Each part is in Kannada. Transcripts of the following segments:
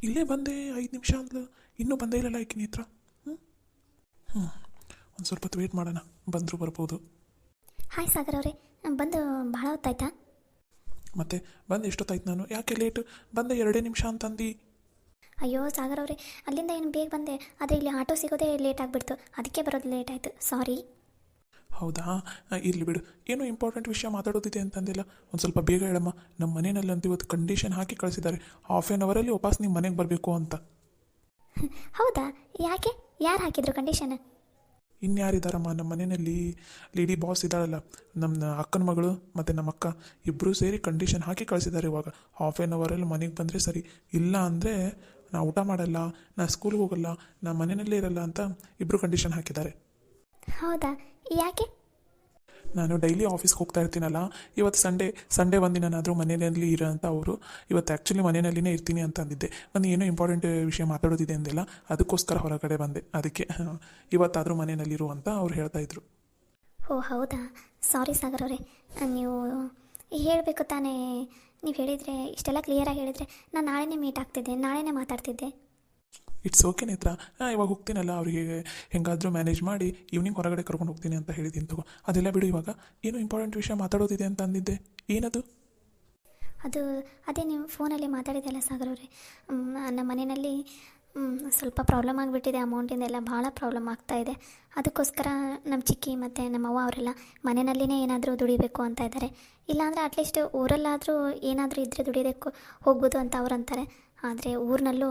ಇಲ್ಲೇ ಬಂದೆ 5 ನಿಮಿಷ ಅಂದ್ಲು, ಇನ್ನೂ ಬಂದೇ ಇಲ್ಲಲ್ಲ ಈಕಿನ ಹತ್ರ. ಹ್ಞೂ ಹ್ಞೂ ಒಂದು ಸ್ವಲ್ಪ ಹೊತ್ತು ವೇಟ್ ಮಾಡೋಣ, ಬಂದರೂ ಬರ್ಬೋದು. ಹಾಯ್ ಸಾಗರ್ ಅವರೇ, ಬಂದು ಭಾಳ ಹೊತ್ತಾಯ್ತಾ? ಮತ್ತೆ ಬಂದು ಎಷ್ಟೊತ್ತಾಯ್ತು? ನಾನು ಯಾಕೆ ಲೇಟ್ ಬಂದೆ? 2 ನಿಮಿಷ ಅಂತಂದು. ಅಯ್ಯೋ ಸಾಗರ್ ಅವರೇ, ಅಲ್ಲಿಂದ ಏನು ಬೇಗ ಬಂದೆ, ಆದರೆ ಇಲ್ಲಿ ಆಟೋ ಸಿಗೋದೇ ಲೇಟ್ ಆಗಿಬಿಡ್ತು, ಅದಕ್ಕೆ ಬರೋದು ಲೇಟ್ ಆಯಿತು, ಸಾರಿ. ಹೌದಾ, ಇರಲಿ ಬಿಡು. ಏನೋ ಇಂಪಾರ್ಟೆಂಟ್ ವಿಷಯ ಮಾತಾಡೋದಿದೆ ಅಂತಂದಿಲ್ಲ, ಒಂದು ಸ್ವಲ್ಪ ಬೇಗ ಹೇಳಮ್ಮ. ನಮ್ಮ ಮನೆಯಲ್ಲಂತೂ ಇವತ್ತು ಕಂಡೀಷನ್ ಹಾಕಿ ಕಳಿಸಿದ್ದಾರೆ, ½ ಅವರಲ್ಲಿ ವಾಪಸ್ ನಿಮ್ಮ ಮನೆಗೆ ಬರಬೇಕು ಅಂತ. ಹೌದಾ, ಯಾಕೆ? ಯಾರು ಹಾಕಿದ್ರು ಕಂಡೀಷನ್? ಇನ್ಯಾರಿದ್ದಾರಮ್ಮ ನಮ್ಮ ಮನೆಯಲ್ಲಿ? ಲೇಡಿ ಬಾಸ್ ಇದ್ದಾಳಲ್ಲ, ನಮ್ಮ ಅಕ್ಕನ ಮಗಳು ಮತ್ತು ನಮ್ಮ ಅಕ್ಕ ಇಬ್ಬರೂ ಸೇರಿ ಕಂಡೀಷನ್ ಹಾಕಿ ಕಳಿಸಿದ್ದಾರೆ. ಇವಾಗ ½ ಅವರಲ್ಲಿ ಮನೆಗೆ ಬಂದರೆ ಸರಿ, ಇಲ್ಲ ಅಂದರೆ ನಾ ಊಟ ಮಾಡಲ್ಲ, ನಾ ಸ್ಕೂಲ್ಗೆ ಹೋಗಲ್ಲ, ನಾ ಮನೆಯಲ್ಲೇ ಇರಲ್ಲ ಅಂತ ಇಬ್ಬರು ಕಂಡೀಷನ್ ಹಾಕಿದ್ದಾರೆ. ಹೌದಾ, ಯಾಕೆ? ನಾನು ಡೈಲಿ ಆಫೀಸ್ಗೆ ಹೋಗ್ತಾ ಇರ್ತೀನಲ್ಲ, ಇವತ್ತು ಸಂಡೇ ಒಂದಿನಾದರೂ ಮನೆಯಲ್ಲಿ ಇರೋ ಅಂತ ಅವರು. ಇವತ್ತು ಆ್ಯಕ್ಚುಲಿ ಮನೆಯಲ್ಲಿನೇ ಇರ್ತೀನಿ ಅಂತ ಅಂದಿದ್ದೆ. ನಾನು ಏನೋ ಇಂಪಾರ್ಟೆಂಟ್ ವಿಷಯ ಮಾತಾಡೋದಿದೆ ಅಂದಿಲ್ಲ, ಅದಕ್ಕೋಸ್ಕರ ಹೊರಗಡೆ ಬಂದೆ. ಅದಕ್ಕೆ ಇವತ್ತಾದರೂ ಮನೆಯಲ್ಲಿರು ಅಂತ ಅವ್ರು ಹೇಳ್ತಾಯಿದ್ರು. ಓ ಹೌದಾ, ಸಾರಿ ಸಾಗರ್ ಅವರೇ, ನೀವು ಹೇಳಬೇಕು ತಾನೇ. ನೀವು ಹೇಳಿದರೆ, ಇಷ್ಟೆಲ್ಲ ಕ್ಲಿಯರಾಗಿ ಹೇಳಿದರೆ ನಾನು ನಾಳೆನೇ ಮೀಟ್ ಆಗ್ತಿದ್ದೆ, ನಾಳೆನೇ ಮಾತಾಡ್ತಿದ್ದೆ. ಇಟ್ಸ್ ಓಕೆ ನೇತ್ರ, ಇವಾಗ ಹೋಗ್ತೀನಲ್ಲ, ಅವರಿಗೆ ಹೆಂಗಾದರೂ ಮ್ಯಾನೇಜ್ ಮಾಡಿ ಈವ್ನಿಂಗ್ ಹೊರಗಡೆ ಕರ್ಕೊಂಡು ಹೋಗ್ತೀನಿ ಅಂತ ಹೇಳಿದ್ದೀನಿ ತಗೋ. ಅದೆಲ್ಲ ಬಿಡು, ಇವಾಗ ಏನೋ ಇಂಪಾರ್ಟೆಂಟ್ ವಿಷಯ ಮಾತಾಡೋದಿದೆ ಅಂತ ಅಂದಿದ್ದೆ, ಏನದು? ಅದೇ ನೀವು ಫೋನಲ್ಲಿ ಮಾತಾಡಿದೆಲ್ಲ ಸಾಗರ್ ಅವರೇ, ನಮ್ಮ ಮನೆಯಲ್ಲಿ ಸ್ವಲ್ಪ ಪ್ರಾಬ್ಲಮ್ ಆಗಿಬಿಟ್ಟಿದೆ, ಅಮೌಂಟಿಂದೆಲ್ಲ ಭಾಳ ಪ್ರಾಬ್ಲಮ್ ಆಗ್ತಾಯಿದೆ. ಅದಕ್ಕೋಸ್ಕರ ನಮ್ಮ ಚಿಕ್ಕಿ ಮತ್ತು ನಮ್ಮವ್ವ ಅವರೆಲ್ಲ ಮನೆಯಲ್ಲಿನೇ ಏನಾದರೂ ದುಡಿಬೇಕು ಅಂತ ಇದ್ದಾರೆ. ಇಲ್ಲಾಂದರೆ ಅಟ್ಲೀಸ್ಟ್ ಊರಲ್ಲಾದರೂ ಏನಾದರೂ ಇದ್ದರೆ ದುಡಿಯೋದಕ್ಕೆ ಹೋಗ್ಬೋದು ಅಂತ ಅವ್ರು ಅಂತಾರೆ. ಆದರೆ ಊರಿನಲ್ಲೂ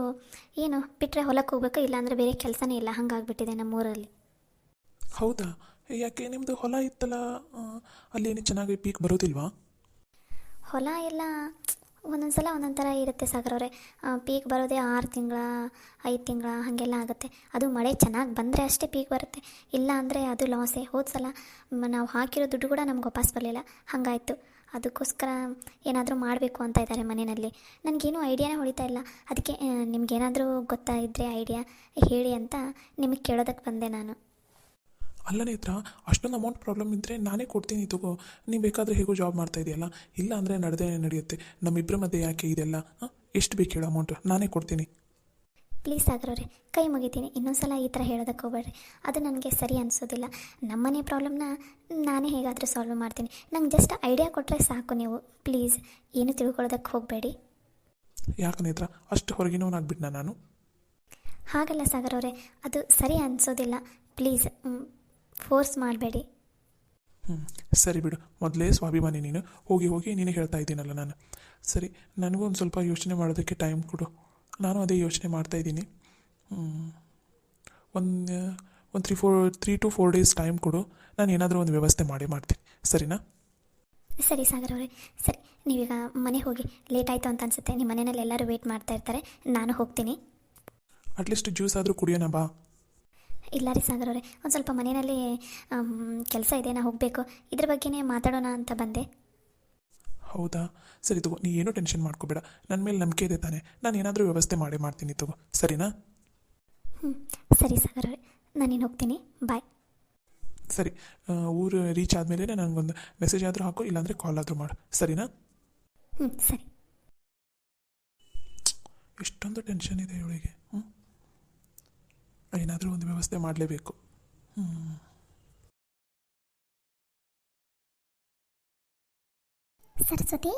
ಏನು ಬಿಟ್ಟರೆ ಹೊಲಕ್ಕೆ ಹೋಗ್ಬೇಕು, ಇಲ್ಲಾಂದರೆ ಬೇರೆ ಕೆಲಸನೇ ಇಲ್ಲ, ಹಾಗಾಗಿಬಿಟ್ಟಿದೆ ನಮ್ಮೂರಲ್ಲಿ. ಹೌದಾ, ಯಾಕೆ ನಿಮ್ಮದು ಹೊಲ ಇತ್ತಲ್ಲ, ಅಲ್ಲೇನು ಚೆನ್ನಾಗಿ ಪೀಕ್ ಬರೋದಿಲ್ವಾ? ಹೊಲ ಎಲ್ಲ ಒಂದೊಂದು ಸಲ ಒಂದೊಂದು ಥರ ಇರುತ್ತೆ ಸಾಗರ್ ಅವರೇ. ಪೀಕ್ ಬರೋದೇ 6 ತಿಂಗಳ 5 ತಿಂಗಳ ಹಾಗೆಲ್ಲ ಆಗುತ್ತೆ. ಅದು ಮಳೆ ಚೆನ್ನಾಗಿ ಬಂದರೆ ಅಷ್ಟೇ ಪೀಕ್ ಬರುತ್ತೆ, ಇಲ್ಲ ಅಂದರೆ ಅದು ಲಾಸೇ. ಹೋದ ಸಲ ನಾವು ಹಾಕಿರೋ ದುಡ್ಡು ಕೂಡ ನಮ್ಗೆ ವಾಪಸ್ ಬರಲಿಲ್ಲ, ಹಾಗಾಯಿತು. ಅದಕ್ಕೋಸ್ಕರ ಏನಾದರೂ ಮಾಡಬೇಕು ಅಂತ ಇದ್ದಾರೆ ಮನೆಯಲ್ಲಿ. ನನಗೇನು ಐಡಿಯಾನೇ ಹೊಳಿತಾ ಇಲ್ಲ, ಅದಕ್ಕೆ ನಿಮಗೇನಾದರೂ ಗೊತ್ತಾ ಇದ್ದರೆ ಐಡಿಯಾ ಹೇಳಿ ಅಂತ ನಿಮಗೆ ಕೇಳೋದಕ್ಕೆ ಬಂದೆ ನಾನು. ಅಲ್ಲ ನೇತ್ರ, ಅಷ್ಟೊಂದು ಅಮೌಂಟ್ ಪ್ರಾಬ್ಲಮ್ ಇದ್ದರೆ ನಾನೇ ಕೊಡ್ತೀನಿ ತಗೋ. ನೀವು ಬೇಕಾದರೆ ಹೇಗೋ ಜಾಬ್ ಮಾಡ್ತಾ ಇದೆಯಲ್ಲ, ಇಲ್ಲ ಅಂದರೆ ನಡೆಯುತ್ತೆ. ನಮ್ಮಿಬ್ಬರ ಮಧ್ಯೆ ಯಾಕೆ ಇದೆಲ್ಲ? ಎಷ್ಟು ಬೇಕು ಹೇಳೋ ಅಮೌಂಟ್, ನಾನೇ ಕೊಡ್ತೀನಿ. ಪ್ಲೀಸ್ ಸಾಗರ್ ಅವರೇ, ಕೈ ಮುಗಿತೀನಿ, ಇನ್ನೊಂದು ಸಲ ಈ ಥರ ಹೇಳೋದಕ್ಕೆ ಹೋಗ್ಬೇಡ್ರಿ, ಅದು ನನಗೆ ಸರಿ ಅನಿಸೋದಿಲ್ಲ. ನಮ್ಮನೆ ಪ್ರಾಬ್ಲಮ್ನ ನಾನೇ ಹೇಗಾದರೂ ಸಾಲ್ವ್ ಮಾಡ್ತೀನಿ, ನಂಗೆ ಜಸ್ಟ್ ಐಡಿಯಾ ಕೊಟ್ಟರೆ ಸಾಕು ನೀವು. ಪ್ಲೀಸ್ ಏನು ತಿಳ್ಕೊಳ್ಳೋದಕ್ಕೆ ಹೋಗಬೇಡಿ. ಯಾಕೆ ನೇತ್ರ, ಅಷ್ಟು ಹೊರಗಿನವನಾಗ್ಬಿಟ್ನಾ ನಾನು? ಹಾಗಲ್ಲ ಸಾಗರ್ ಅವರೇ, ಅದು ಸರಿ ಅನಿಸೋದಿಲ್ಲ, ಪ್ಲೀಸ್ ಫೋರ್ಸ್ ಮಾಡಬೇಡಿ. ಸರಿ ಬಿಡು, ಮೊದಲೇ ಸ್ವಾಭಿಮಾನಿ ನೀನು. ಹೋಗಿ ನೀನು ಹೇಳ್ತಾ ಇದ್ದೀನಲ್ಲ ನಾನು. ಸರಿ, ನನಗೂ ಒಂದು ಸ್ವಲ್ಪ ಯೋಚನೆ ಮಾಡೋದಕ್ಕೆ ಟೈಮ್ ಕೊಡು, ನಾನು ಅದೇ ಯೋಚನೆ ಮಾಡ್ತಾಯಿದ್ದೀನಿ. ಒಂದು 3 to 4 ಡೇಸ್ ಟೈಮ್ ಕೊಡು, ನಾನು ಏನಾದರೂ ಒಂದು ವ್ಯವಸ್ಥೆ ಮಾಡ್ತೀನಿ, ಸರಿನಾ? ಸರಿ ಸಾಗರ್ ಅವರೇ, ಸರಿ, ನೀವೀಗ ಮನೆ ಹೋಗಿ. ಲೇಟ್ ಆಯಿತು ಅಂತ ಅನಿಸುತ್ತೆ, ನಿಮ್ಮ ಮನೆಯಲ್ಲಿ ಎಲ್ಲರೂ ವೆಯ್ಟ್ ಮಾಡ್ತಾ ಇರ್ತಾರೆ, ನಾನು ಹೋಗ್ತೀನಿ. ಅಟ್ಲೀಸ್ಟ್ ಜ್ಯೂಸ್ ಆದರೂ ಕುಡಿಯೋಣ ಬಾ. ಇಲ್ಲ ರೀ ಸಾಗರ್ ಅವರೇ, ಒಂದು ಸ್ವಲ್ಪ ಮನೆಯಲ್ಲಿ ಕೆಲಸ ಇದೆ, ನಾನು ಹೋಗಬೇಕು, ಇದ್ರ ಬಗ್ಗೆನೇ ಮಾತಾಡೋಣ ಅಂತ ಬಂದೆ. ಹೌದಾ, ಸರಿ ತಗೋ, ನೀ ಏನೂ ಟೆನ್ಷನ್ ಮಾಡ್ಕೋಬೇಡ, ನನ್ನ ಮೇಲೆ ನಂಬಿಕೆ ಇದೆ ತಾನೆ, ನಾನು ಏನಾದರೂ ವ್ಯವಸ್ಥೆ ಮಾಡ್ತೀನಿ ತಗೋ, ಸರಿನಾ? ಸರಿ ಸಾಗರ್ ಅವರೇ, ನಾನೇನು ಹೋಗ್ತೀನಿ, ಬಾಯ್. ಸರಿ, ಊರು ರೀಚ್ ಆದಮೇಲೆ ನನಗೊಂದು ಮೆಸೇಜ್ ಆದರೂ ಹಾಕು, ಇಲ್ಲಾಂದರೆ ಕಾಲ್ ಆದರೂ ಮಾಡು, ಸರಿನಾ? ಸರಿ. ಎಷ್ಟೊಂದು ಟೆನ್ಷನ್ ಇದೆ ಇವಳಿಗೆ. ಏನಾದರೂ ಒಂದು ವ್ಯವಸ್ಥೆ ಮಾಡಲೇಬೇಕು. ಸರಸ್ವತಿ,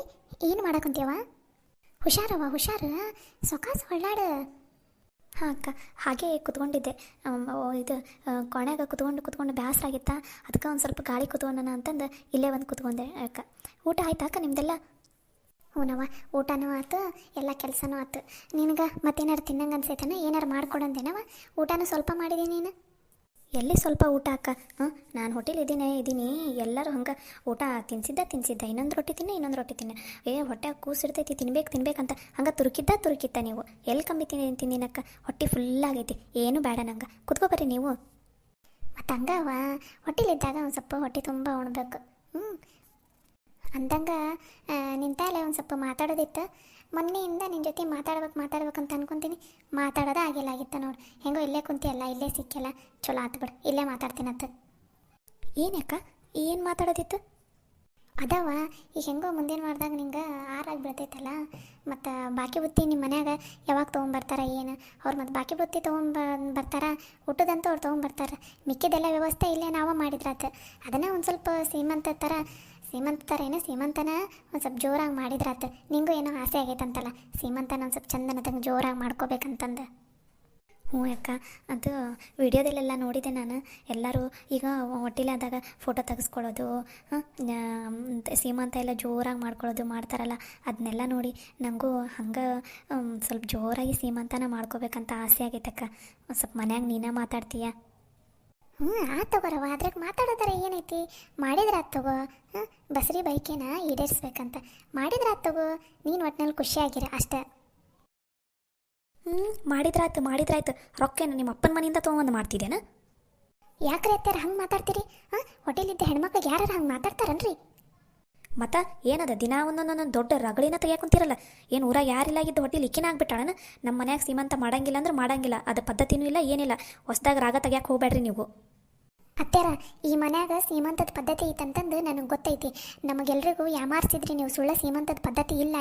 ಏನು ಮಾಡಕ್ಕಂತೀವ? ಹುಷಾರು, ಸೊಕಾಸು ಹೊಳ್ಳಾಡು. ಹಾಂ ಅಕ್ಕ, ಹಾಗೆ ಕೂತ್ಕೊಂಡಿದ್ದೆ, ಇದು ಕೊನೆಗೆ ಕೂತ್ಕೊಂಡು ಬೇಸರ ಆಗಿತ್ತಾ, ಅದಕ್ಕೆ ಒಂದು ಸ್ವಲ್ಪ ಗಾಳಿ ಕೂತ್ಕೊಂಡನ ಅಂತಂದು ಇಲ್ಲೇ ಒಂದು ಕೂತ್ಕೊಂಡೆ ಅಕ್ಕ. ಊಟ ಆಯ್ತಾ ಅಕ್ಕ ನಿಮ್ದೆಲ್ಲ? ಹ್ಞೂನವ, ಊಟನೂ ಆಯ್ತು, ಎಲ್ಲ ಕೆಲಸನೂ ಆಯ್ತು. ನಿನಗೆ ಮತ್ತೇನಾರು ತಿನ್ನಂಗೆ ಅನ್ಸೈತನ? ಏನಾರು ಮಾಡ್ಕೊಡಂದೇನವ? ಊಟನೂ ಸ್ವಲ್ಪ ಮಾಡಿದ್ದೀನಿ ನೀನು? ಎಲ್ಲಿ ಸ್ವಲ್ಪ ಊಟ ಅಕ್ಕ, ನಾನು ಹೋಟೆಲ್ ಇದ್ದೀನಿ, ಎಲ್ಲರೂ ಹಂಗೆ ಊಟ ತಿನ್ಸಿದ್ದ, ಇನ್ನೊಂದು ರೊಟ್ಟಿ ತಿನ್ನ, ಹೊಟ್ಟೆ ಕೂಸಿರ್ತೈತಿ, ತಿನ್ಬೇಕಂತ ಹಂಗೆ ತುರುಕಿದ್ದ ನೀವು. ಎಲ್ಲಿ ಕಮ್ಮಿ ತಿಂದಿನಕ್ಕ, ಹೊಟ್ಟೆ ಫುಲ್ಲಾಗೈತಿ, ಏನು ಬೇಡ ನಂಗೆ, ಕುತ್ಕೊಬರ್ರಿ ನೀವು. ಮತ್ತು ಹಂಗವ, ಹೊಟ್ಟೆಲಿದ್ದಾಗ ಒಂದು ಸ್ವಲ್ಪ ಹೊಟ್ಟೆ ತುಂಬ ಉಣ್ಬೇಕು. ಅಂದಂಗೆ ನಿಂತಾಲೆ ಒಂದು ಸ್ವಲ್ಪ ಮಾತಾಡೋದಿತ್ತು, ಮೊನ್ನೆಯಿಂದ ನಿನ್ನ ಜೊತೆ ಮಾತಾಡ್ಬೇಕಂತ ಅನ್ಕೊತೀನಿ, ಮಾತಾಡೋದು ಆಗಿತ್ತು ನೋಡಿ. ಹೆಂಗೋ ಇಲ್ಲೇ ಕುಂತಿಯಲ್ಲ, ಇಲ್ಲೇ ಸಿಕ್ಕಿಲ್ಲ, ಚಲೋ ಆತು ಬಿಡು, ಇಲ್ಲೇ ಮಾತಾಡ್ತೀನಂತ. ಏನಕ್ಕ, ಏನು ಮಾತಾಡೋದಿತ್ತು? ಅದಾವ ಈಗ ಹೆಂಗೋ ಮುಂದಿನ ವಾರದಾಗ ನಿಂಗೆ ಆರಾಗಿ ಬೀಳ್ತೈತಲ್ಲ ಮತ್ತು ಬಾಕಿ ಬುತ್ತಿ ನಿಮ್ಮ ಮನ್ಯಾಗ ಯಾವಾಗ ತೊಗೊಂಬರ್ತಾರ ಏನು ಅವ್ರು ಮತ್ತು ಬಾಕಿ ಬುತ್ತಿ ಬರ್ತಾರ ಊಟದಂತೂ ಅವ್ರು ತೊಗೊಂಬರ್ತಾರೆ ಮಿಕ್ಕಿದೆಲ್ಲ ವ್ಯವಸ್ಥೆ ಇಲ್ಲೇ ನಾವು ಮಾಡಿದ್ರಾತ ಅದನ್ನು ಒಂದು ಸ್ವಲ್ಪ ಸೀಮಂತ ಏನೋ ಸೀಮಂತನ ಒಂದು ಸ್ವಲ್ಪ ಜೋರಾಗಿ ಮಾಡಿದ್ರಾತ ನಿಂಗೂ ಏನೋ ಆಸೆ ಆಗೈತಂತಲ್ಲ ಸೀಮಂತನ ಒಂದು ಸ್ವಲ್ಪ ಚಂದನದಂಗೆ ಜೋರಾಗಿ ಮಾಡ್ಕೋಬೇಕಂತಂದು. ಹ್ಞೂ ಅಕ್ಕ, ಅದು ವಿಡಿಯೋದಲ್ಲೆಲ್ಲ ನೋಡಿದೆ ನಾನು. ಎಲ್ಲರೂ ಈಗ ಹೊಟ್ಟಿಲಾದಾಗ ಫೋಟೋ ತೆಗೆಸ್ಕೊಳ್ಳೋದು, ಸೀಮಂತ ಎಲ್ಲ ಜೋರಾಗಿ ಮಾಡ್ಕೊಳ್ಳೋದು ಮಾಡ್ತಾರಲ್ಲ, ಅದನ್ನೆಲ್ಲ ನೋಡಿ ನನಗೂ ಹಂಗೆ ಸ್ವಲ್ಪ ಜೋರಾಗಿ ಸೀಮಂತನ ಮಾಡ್ಕೋಬೇಕಂತ ಆಸೆ ಆಗೈತಕ್ಕ. ಒಂದು ಸ್ವಲ್ಪ ಮನ್ಯಾಗ ನೀನೇ ಮಾತಾಡ್ತೀಯ? ಆತು ತಗೋರವ, ಅದ್ರಾಗ ಮಾತಾಡೋದಾರ ಏನೈತಿ, ಮಾಡಿದ್ರೆ ಆತು ತಗೋ. ಬಸ್ರಿ ಬೈಕೇನ ಈಡೇರಿಸ್ಬೇಕಂತ ಮಾಡಿದ್ರೆ ಆತು ತಗೋ, ನೀನು ಒಟ್ಟಿನಲ್ಲಿ ಖುಷಿಯಾಗಿರ ಅಷ್ಟೇ. ಮಾಡಿದ್ರಾಯ್ತು. ರೊಕ್ಕೇನು ನಿಮ್ಮ ಅಪ್ಪನ ಮನೆಯಿಂದ ತೊಗೊಂಡು ಮಾಡ್ತಿದ್ದೇನ? ಯಾಕ್ರಿ ಅತ್ತಾರ ಹಂಗೆ ಮಾತಾಡ್ತೀರಿ? ಹೋಟೆಲಿದ್ದ ಹೆಣ್ಮಕ್ಳಿಗೆ ಯಾರು ಹಂಗೆ ಮಾತಾಡ್ತಾರನ್ರಿ? ಮತ್ತು ಏನದ ದಿನ ಒಂದೊಂದೊಂದು ದೊಡ್ಡ ರಗಳಿನ ತೆಗಿಯಾಕೊಂತೀರಲ್ಲ, ಏನು ಊರಾಗ ಯಾರಿಲ್ಲಾಗಿದ್ದು ಹೊಟ್ಟೆಲಿ ಇಕ್ಕಿನ ಆಗ್ಬಿಟ್ಟಾಳನ? ನಮ್ಮ ಮನ್ಯಾಗ ಸೀಮಂತ ಮಾಡಂಗಿಲ್ಲ ಅಂದ್ರೆ ಮಾಡಂಗಿಲ್ಲ, ಅದು ಪದ್ಧತಿನೂ ಇಲ್ಲ ಏನಿಲ್ಲ. ಹೊಸ್ದಾಗ ರಾಗ ತೆಗಿಯಾಕೆ ಹೋಗ್ಬೇಡ್ರಿ ನೀವು. ಅತ್ಯಾರ, ಈ ಮನ್ಯಾಗ ಸೀಮಂತದ ಪದ್ಧತಿ ಐತಂತಂದು ನನಗೆ ಗೊತ್ತೈತಿ. ನಮಗೆಲ್ರಿಗೂ ಯಾಮಾರಿಸಿದ್ರಿ ನೀವು ಸುಳ್ಳ ಸೀಮಂತದ ಪದ್ಧತಿ ಇಲ್ಲ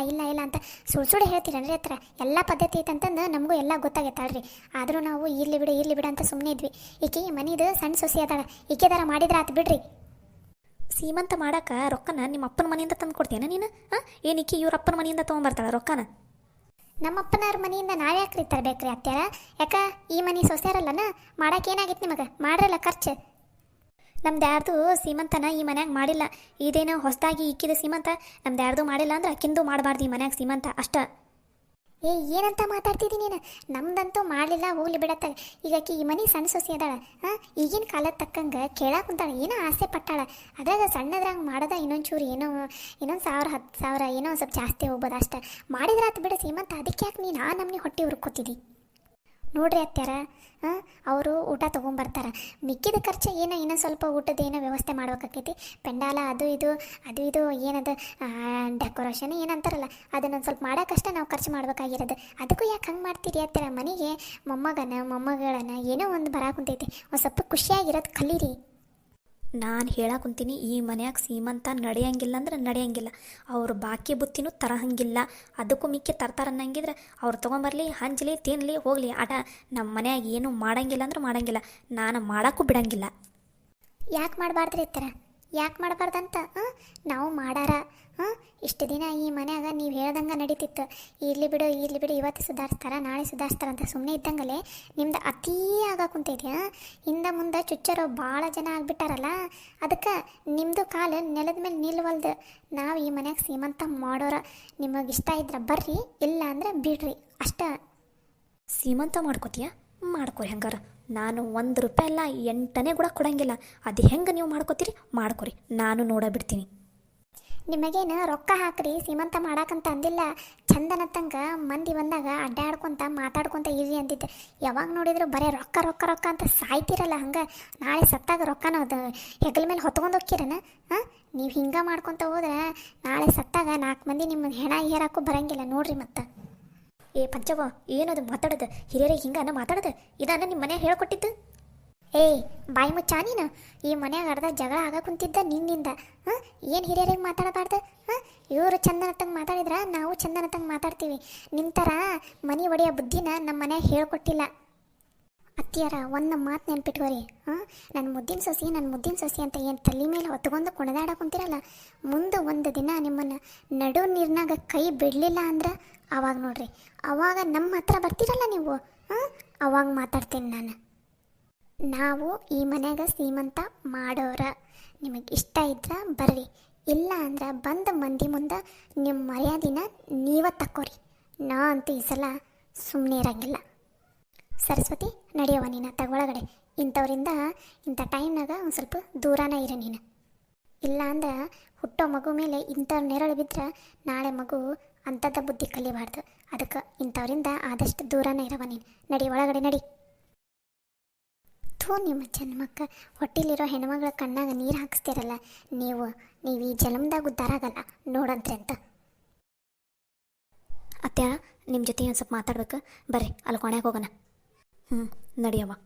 ಅಂತ ಸುಳ್ಳು ಹೇಳ್ತೀರನ್ರಿ ಹತ್ರ. ಎಲ್ಲ ಪದ್ಧತಿ ಐತಂತಂದು ನಮಗೂ ಎಲ್ಲ ಗೊತ್ತಾಗೈತಾಳ್ರಿ. ಆದರೂ ನಾವು ಇರ್ಲಿ ಬಿಡು ಅಂತ ಸುಮ್ಮನೆ ಇದ್ವಿ. ಈಕೆ ಮನಿದು ಸಣ್ಣ ಸೊಸಿ ಅದಾಳ, ಈಕೆದಾರ ಮಾಡಿದ್ರೆ ಆತು ಬಿಡ್ರಿ. ಸೀಮಂತ ಮಾಡಕ್ಕೆ ರೊಕ್ಕನ ನಿಮ್ಮ ಅಪ್ಪನ ಮನೆಯಿಂದ ತಂದು ಕೊಡ್ತೀನ ನೀನು? ಏನು ಈಕೆ ಇವ್ರ ಅಪ್ಪನ ಮನೆಯಿಂದ ತೊಗೊಂಬರ್ತಾಳ ರೊಕ್ಕನ? ನಮ್ಮಪ್ಪನವ್ರ ಮನೆಯಿಂದ ನಾವ್ಯಾಕ್ರಿ ತರಬೇಕ್ರಿ ಅತ್ಯಾರ? ಯಾಕ ಈ ಮನೆ ಸೊಸೆಯರಲ್ಲನ ಮಾಡಕ್ಕೆ ಏನಾಗಿತ್ತು ನಿಮಗೆ? ಮಾಡ್ರಲ್ಲ ಖರ್ಚು. ನಮ್ದು ಯಾರ್ದು ಸೀಮಂತನ ಈ ಮನ್ಯಾಗ ಮಾಡಿಲ್ಲ. ಇದೇನೋ ಹೊಸದಾಗಿ ಇಕ್ಕಿದ ಸೀಮಂತ ನಮ್ದು ಯಾರ್ದು ಮಾಡಿಲ್ಲ ಅಂದ್ರೆ ಅಕ್ಕಿಂದು ಮಾಡಬಾರ್ದು ಈ ಮನ್ಯಾಗ ಸೀಮಂತ ಅಷ್ಟ. ಏನಂತ ಮಾತಾಡ್ತಿದ್ದೀನಿ ನೀನು? ನಮ್ದಂತೂ ಮಾಡಲಿಲ್ಲ, ಹೋಗ್ಲಿ ಬಿಡತ್ತ. ಈಗ ಆಕಿ ಈ ಮನೆ ಸಣ್ಣ ಸೊಸಿ ಅದಾಳ, ಈಗಿನ ಕಾಲದ ತಕ್ಕಂಗೆ ಕೇಳಾಕ ಕುಂತಾಳ, ಏನೋ ಆಸೆ ಪಟ್ಟಾಳ. ಅದ್ರಾಗ ಸಣ್ಣದ್ರಾಗ ಮಾಡೋದ ಇನ್ನೊಂಚೂರು ಇನ್ನೊಂದು 1,000 10,000 ಏನೋ ಒಂದು ಸ್ವಲ್ಪ ಜಾಸ್ತಿ ಹೋಗ್ಬೋದು ಅಷ್ಟೆ. ಮಾಡಿದ್ರಾತು ಬಿಡು ಸೀಮಂತ, ಅದಕ್ಕೆ ಯಾಕೆ ನೀನು ನಮ್ಮನೆ ಹೊಟ್ಟೆ ಹುರ್ಕೋತಿದ್ದಿ? ನೋಡ್ರಿ ಅತ್ಯಾರ, ಅವರು ಊಟ ತೊಗೊಂಬರ್ತಾರೆ, ಮಿಕ್ಕಿದ ಖರ್ಚು ಇನ್ನೂ ಸ್ವಲ್ಪ ಊಟದ ಏನೋ ವ್ಯವಸ್ಥೆ ಮಾಡ್ಬೇಕಾಕೈತಿ. ಪೆಂಡಾಲ ಅದು ಇದು ಏನದು ಡೆಕೋರೇಷನ್ ಏನಂತಾರಲ್ಲ, ಅದನ್ನೊಂದು ಸ್ವಲ್ಪ ಮಾಡೋಕ್ಕಷ್ಟೇ ನಾವು ಖರ್ಚು ಮಾಡ್ಬೇಕಾಗಿರೋದು. ಅದಕ್ಕೂ ಯಾಕೆ ಹಂಗೆ ಮಾಡ್ತೀರಿ ಅತ್ಯಾರ? ಮನೆಗೆ ಮೊಮ್ಮಗಳನ್ನ ಏನೋ ಒಂದು ಬರಾಕುಂತೈತಿ, ಒಂದು ಸ್ವಲ್ಪ ಖುಷಿಯಾಗಿರೋದು ಕಲೀರಿ. ನಾನು ಹೇಳಾಕುಂತೀನಿ, ಈ ಮನ್ಯಾಗ ಸೀಮಂತ ನಡೆಯಂಗಿಲ್ಲ ಅಂದ್ರೆ ನಡೆಯಂಗಿಲ್ಲ. ಅವ್ರು ಬಾಕಿ ಬುತ್ತಿನೂ ತರಹಂಗಿಲ್ಲ. ಅದಕ್ಕೂ ಮಿಕ್ಕಿ ತರ್ತಾರನ್ನಂಗಿದ್ರೆ ಅವ್ರು ತೊಗೊಂಬರ್ಲಿ, ಹಂಚಲಿ, ತಿನ್ನಲಿ, ಹೋಗಲಿ ಆಟ. ನಮ್ಮ ಮನ್ಯಾಗ ಏನೂ ಮಾಡಂಗಿಲ್ಲ ಅಂದ್ರೆ ಮಾಡಂಗಿಲ್ಲ, ನಾನು ಮಾಡೋಕ್ಕೂ ಬಿಡಂಗಿಲ್ಲ. ಯಾಕೆ ಮಾಡಬಾರ್ದ್ರಿ ಇರ್ತಾರ? ಯಾಕೆ ಮಾಡಬಾರ್ದಂತ? ನಾವು ಮಾಡಾರ ಇಷ್ಟು ದಿನ ಈ ಮನ್ಯಾಗ ನೀವು ಹೇಳ್ದಂಗೆ ನಡೀತಿತ್ತು. ಇರ್ಲಿ ಬಿಡು ಇವತ್ತು ಸುಧಾರಿಸ್ತಾರ ನಾಳೆ ಸುಧಾರಿಸ್ತಾರ ಅಂತ ಸುಮ್ಮನೆ ಇದ್ದಂಗಲೇ ನಿಮ್ದು ಅತೀ ಆಗಾಕುಂತೈತಿ. ಹಿಂದೆ ಮುಂದೆ ಚುಚ್ಚರೋ ಭಾಳ ಜನ ಆಗಿಬಿಟ್ಟಾರಲ್ಲ, ಅದಕ್ಕೆ ನಿಮ್ಮದು ಕಾಲು ನೆಲದ ಮೇಲೆ ನಿಲ್ವಲ್ದು. ನಾವು ಈ ಮನ್ಯಾಗ ಸೀಮಂತ ಮಾಡೋರ. ನಿಮಗೆ ಇಷ್ಟ ಇದ್ರೆ ಬರ್ರಿ, ಇಲ್ಲ ಅಂದ್ರೆ ಬಿಡ್ರಿ ಅಷ್ಟ. ಸೀಮಂತ ಮಾಡ್ಕೋತೀಯ? ಮಾಡ್ಕೊರಿ. ಹಂಗಾರ ನಾನು 1 ರೂಪಾಯಿ ಅಲ್ಲ 8 ಕೂಡ ಕೊಡಂಗಿಲ್ಲ. ಅದು ಹೆಂಗೆ ನೀವು ಮಾಡ್ಕೋತೀರಿ ಮಾಡ್ಕೊರಿ, ನಾನು ನೋಡಬಿಡ್ತೀನಿ. ನಿಮಗೇನು ರೊಕ್ಕ ಹಾಕ್ರಿ ಸೀಮಂತ ಮಾಡಾಕಂತ ಅಂದಿಲ್ಲ. ಚಂದನತ್ತಂಗೆ ಮಂದಿ ಬಂದಾಗ ಅಡ್ಡಾಡ್ಕೊತ ಮಾತಾಡ್ಕೊತ ಇರಿ ಅಂತಿದ್ದೆ. ಯಾವಾಗ ನೋಡಿದ್ರು ಬರೀ ರೊಕ್ಕ ಅಂತ ಸಾಯ್ತಿರಲ್ಲ. ಹಂಗೆ ನಾಳೆ ಸತ್ತಾಗ ರೊಕ್ಕನ ಅದು ಹೆಗಲ ಮೇಲೆ ಹೊತ್ಕೊಂಡು ಹೋಗ್ಕಿರನ? ನೀವು ಹಿಂಗೆ ಮಾಡ್ಕೊತ ಹೋದ್ರೆ ನಾಳೆ ಸತ್ತಾಗ 4 ಮಂದಿ ನಿಮ್ಮ ಹೆಣ ಹೇರಾಕು ಬರಂಗಿಲ್ಲ ನೋಡ್ರಿ. ಮತ್ತು ಪಂಚವ, ಏನದು ಮಾತಾಡೋದು? ಹಿರಿಯರಿಗೆ ಹಿಂಗನ ಮಾತಾಡೋದು? ಇದನ್ನ ನಿಮ್ಮ ಮನೆ ಹೇಳ್ಕೊಟ್ಟಿದ್ದು? ಬಾಯಿ ಮುಚ್ಚ ನೀನು. ಈ ಮನ್ಯಾಗ ಅರ್ಧ ಜಗಳ ಆಗ ಕುಂತಿದ್ದ ನಿನ್ನಿಂದ. ಏನು ಹಿರಿಯರಿಗೆ ಮಾತಾಡಬಾರ್ದು? ಇವರು ಚಂದನತ್ತಂಗೆ ಮಾತಾಡಿದ್ರೆ ನಾವು ಚಂದನತ್ತಂಗೆ ಮಾತಾಡ್ತೀವಿ. ನಿಮ್ಮ ಥರ ಮನೆ ಒಡೆಯೋ ಬುದ್ಧಿನ ನಮ್ಮ ಮನ್ಯಾಗ ಹೇಳ್ಕೊಟ್ಟಿಲ್ಲ. ಅತ್ತಿಯಾರ, ಒಂದು ಮಾತು ನೆನ್ಪಿಟ್ಕೋರಿ. ನನ್ನ ಮುದ್ದಿನ ಸೊಸಿ ಅಂತ ಏನು ತಲೆ ಮೇಲೆ ಹೊತ್ಕೊಂಡು ಕುಣಿದಾಡ ಕುಂತಿರಲ್ಲ, ಮುಂದೆ ಒಂದು ದಿನ ನಿಮ್ಮನ್ನು ನಡು ನೀರಿನಾಗ ಕೈ ಬಿಡಲಿಲ್ಲ ಅಂದ್ರೆ ಅವಾಗ ನೋಡ್ರಿ, ಅವಾಗ ನಮ್ಮ ಹತ್ರ ಬರ್ತೀರಲ್ಲ ನೀವು, ಅವಾಗ ಮಾತಾಡ್ತೀನಿ ನಾನು. ನಾವು ಈ ಮನ್ಯಾಗ ಸೀಮಂತ ಮಾಡೋರ. ನಿಮಗೆ ಇಷ್ಟ ಇದ್ರೆ ಬರ್ರಿ, ಇಲ್ಲ ಅಂದ್ರೆ ಬಂದ ಮಂದಿ ಮುಂದೆ ನಿಮ್ಮ ಮರ್ಯಾದಿನ ನೀವೇ ತಕ್ಕೋರಿ. ನಾ ಅಂತೂ ಈ ಸಲ ಸುಮ್ಮನೆ ಇರಂಗಿಲ್ಲ. ಸರಸ್ವತಿ, ನಡೆಯವ ನೀನು ತಗೊಳಗಡೆ. ಇಂಥವ್ರಿಂದ ಇಂಥ ಟೈಮ್ನಾಗ ಒಂದು ಸ್ವಲ್ಪ ದೂರನೇ ಇರು ನೀನು. ಇಲ್ಲ ಅಂದ್ರೆ ಹುಟ್ಟೋ ಮಗು ಮೇಲೆ ಇಂಥವ್ರು ನೆರಳು ಬಿದ್ದರೆ ನಾಳೆ ಮಗು ಅಂಥದ್ದು ಬುದ್ಧಿ ಕಲಿಬಾರ್ದು. ಅದಕ್ಕೆ ಇಂಥವ್ರಿಂದ ಆದಷ್ಟು ದೂರನೇ ಇರವ ನೀನು. ನಡಿ ಒಳಗಡೆ ನಡಿ. ನಿಮ್ಮ ಜನ್ಮಕ್ಕ ಹೊಟ್ಟಿಲಿರೋ ಹೆಣ್ಮಗಳ ಕಣ್ಣಾಗ ನೀರು ಹಾಕಿಸ್ತೀರಲ್ಲ ನೀವು ಈ ಜನ್ಮದಾಗ ಉದ್ಧಾರ ಆಗಲ್ಲ ನೋಡಂತ್ರಿ ಅಂತ. ಅತ್ಯ, ನಿಮ್ಮ ಜೊತೆ ಒಂದು ಸ್ವಲ್ಪ ಮಾತಾಡ್ಬೇಕು ಬರ್ರಿ, ಅಲ್ಲಿ ಕೊನೆಗೆ ಹೋಗೋಣ. ನಡಿಯವ್ವ.